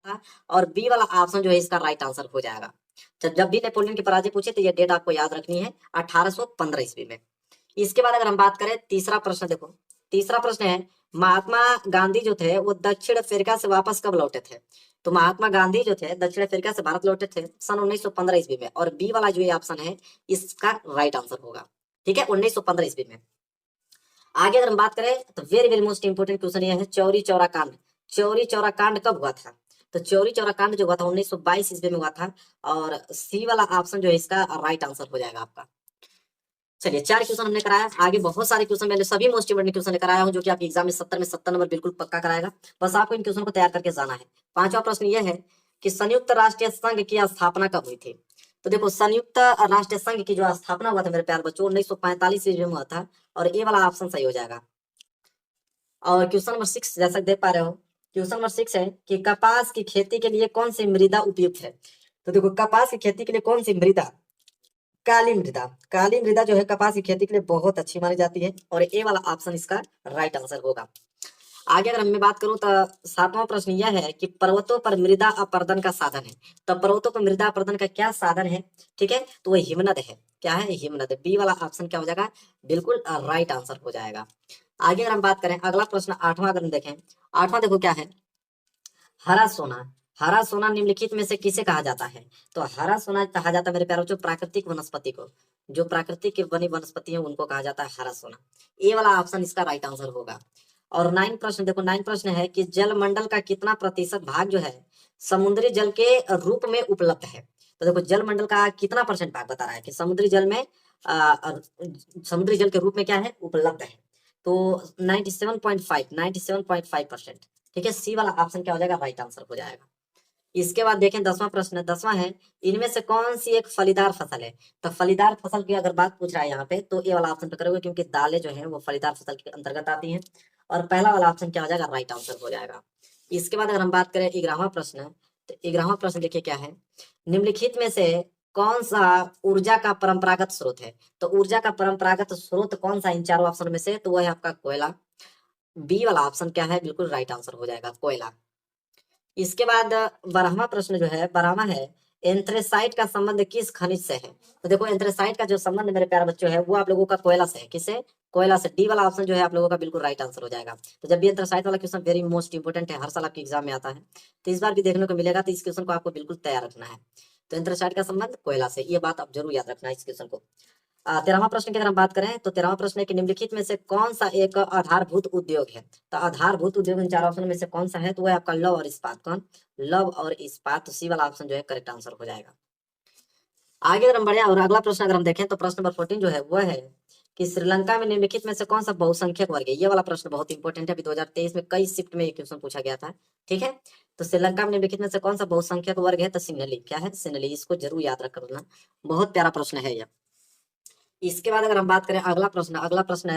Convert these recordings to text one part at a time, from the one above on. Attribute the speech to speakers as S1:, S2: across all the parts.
S1: था और बी वाला ऑप्शन जो है इसका राइट आंसर हो जाएगा। जब भी नेपोलियन की पराजय पूछे तो ये डेट आपको याद रखनी है 1815 ईस्वी में। इसके बाद अगर हम बात करें तीसरा प्रश्न, देखो तीसरा प्रश्न है महात्मा गांधी जो थे वो दक्षिण अफ्रीका से वापस कब लौटे थे? तो महात्मा गांधी जो थे दक्षिण अफ्रीका से भारत लौटे थे सन 1915 ईस्वी में, और बी वाला जो ये ऑप्शन है इसका राइट आंसर होगा। ठीक है, 1915 ईस्वी में। आगे अगर हम बात करें तो very very most important question ये है चौरी चौरा कांड। चौरी चौरा कांड कब हुआ था? तो चौरी चौरा कांड जो हुआ था 1922 ईस्वी में हुआ था, और सी वाला ऑप्शन जो है इसका राइट आंसर हो जाएगा आपका। चलिए 4 क्वेश्चन हमने कराया, आगे बहुत सारे क्वेश्चन मैंने सभी मोस्ट इंपोर्टेंट क्वेश्चन लेकर आया हूं जो कि आपके एग्जाम में 70 में 70 नंबर बिल्कुल पक्का कराएगा। बस आपको इन क्वेश्चन को तैयार करके जाना है। पांचवा प्रश्न यह है कि संयुक्त राष्ट्रीय संघ की स्थापना कब हुई थी? तो देखो संयुक्त राष्ट्रीय संघ की जो स्थापना हुआ था मेरे प्यारे बच्चों 1945 ईस्वी में हुआ था, और ए वाला ऑप्शन सही हो जाएगा। और क्वेश्चन नंबर 6 जैसा देख पा रहे हो, क्वेश्चन नंबर 6 है कि कपास की खेती के लिए कौन सी मृदा उपयुक्त है? तो देखो कपास की खेती के लिए कौन सी मृदा? काली मृदा। काली मृदा जो है कपास की खेती के लिए बहुत अच्छी मानी जाती है, और ए वाला ऑप्शन इसका राइट आंसर होगा। आगे अगर मैं बात करूं तो 7वां प्रश्न यह है कि पर्वतों पर मृदा अपरदन का साधन है। तो पर्वतों पर मृदा अपरदन का क्या साधन है? ठीक है, तो वो हिमनद है। क्या है? हिमनद। बी वाला ऑप्शन क्या हो जाएगा? बिल्कुल राइट आंसर हो जाएगा। आगे अगर हम बात करें अगला प्रश्न 8वां अगर हम देखें, 8वां देखो क्या है, हरा सोना। हरा सोना निम्नलिखित में से किसे कहा जाता है? तो हरा सोना कहा जाता है मेरे प्यारों जो प्राकृतिक वनस्पति को, जो प्राकृतिक की बनी वनस्पति है उनको कहा जाता है हरा सोना। ए वाला ऑप्शन इसका राइट आंसर होगा। और 9 प्रश्न देखो, 9 प्रश्न है कि जलमंडल का कितना प्रतिशत भाग जो है समुद्री जल के रूप में उपलब्ध है? तो देखो जलमंडल का कितना परसेंट भाग बता रहा है कि समुद्री जल में समुद्री जल के रूप में क्या है? उपलब्ध है। तो 97.5%। ठीक है, सी वाला ऑप्शन क्या हो जाएगा? राइट आंसर हो जाएगा। इसके बाद देखें 10वां प्रश्न, 10वां है इनमें से कौन सी एक फलीदार फसल है? तो फलीदार फसल की अगर बात पूछ रहा है यहाँ पे तो ये वाला ऑप्शन पे करोगे क्योंकि दालें जो है वो फलीदार फसल के अंतर्गत आती हैं, और पहला वाला ऑप्शन क्या हो जाएगा? राइट आंसर हो जाएगा। इसके बाद अगर हम बात करें 11वां प्रश्न, तो 11वां प्रश्न देखिए क्या है, निम्नलिखित में से कौन सा ऊर्जा का परंपरागत स्रोत है? तो ऊर्जा का परंपरागत स्रोत कौन सा इन चारों ऑप्शन में से? तो वह है आपका कोयला। बी वाला ऑप्शन क्या है? बिल्कुल राइट आंसर हो जाएगा कोयला। इसके बाद 12वां प्रश्न जो है 12वां है एंथ्रेसाइट का संबंध किस खनिज से है? तो देखो एंथ्रेसाइट का जो संबंध मेरे प्यारे बच्चों है वो आप लोगों का कोयला से है। किससे? कोयला से। डी वाला ऑप्शन जो है आप लोगों का बिल्कुल राइट आंसर हो जाएगा। तो जब भी एंथ्रेसाइट वाला क्वेश्चन वेरी मोस्ट इंपोर्टेंट है, हर साल आपके एग्जाम में आता है, तो इस बार भी देखने को मिलेगा, तो इस क्वेश्चन को आपको बिल्कुल तैयार रखना है। तो एंथ्रेसाइट का संबंध कोयला से, ये बात आप जरूर याद रखना है इस क्वेश्चन को। 13वां प्रश्न की अगर हम बात करें तो 13वां प्रश्न है कि निम्नलिखित में से कौन सा एक आधारभूत उद्योग है? तो आधारभूत उद्योग इन चार ऑप्शन में से कौन सा है? तो वह आपका लव और इस्पात। कौन? लव और इस्पात। तो सी वाला ऑप्शन जो है करेक्ट आंसर हो जाएगा। आगे अगर हम बढ़े और अगला प्रश्न अगर हम देखें तो प्रश्न नंबर 14 जो है वह है कि श्रीलंका में निम्नलिखित में से कौन सा बहुसंख्यक वर्ग है? ये वाला प्रश्न बहुत इंपॉर्टेंट है, अभी 2023 में कई शिफ्ट में ये क्वेश्चन पूछा गया था। ठीक है, तो श्रीलंका में निम्नलिखित में से कौन सा बहुसंख्यक वर्ग है? तो सिंहली। क्या है? सिंहली। इसको जरूर याद रख करना, बहुत प्यारा प्रश्न है यह। इसके बाद अगर हम बात करें अगला प्रश्न है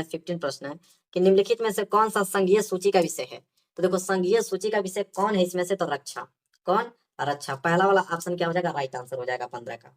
S1: 15 प्रश्न है कि निम्नलिखित में से कौन सा संघीय सूची का विषय है? तो देखो संघीय सूची का विषय कौन है इसमें से? तो रक्षा। कौन? रक्षा। पहला वाला ऑप्शन क्या हो जाएगा? राइट आंसर हो जाएगा 15 का।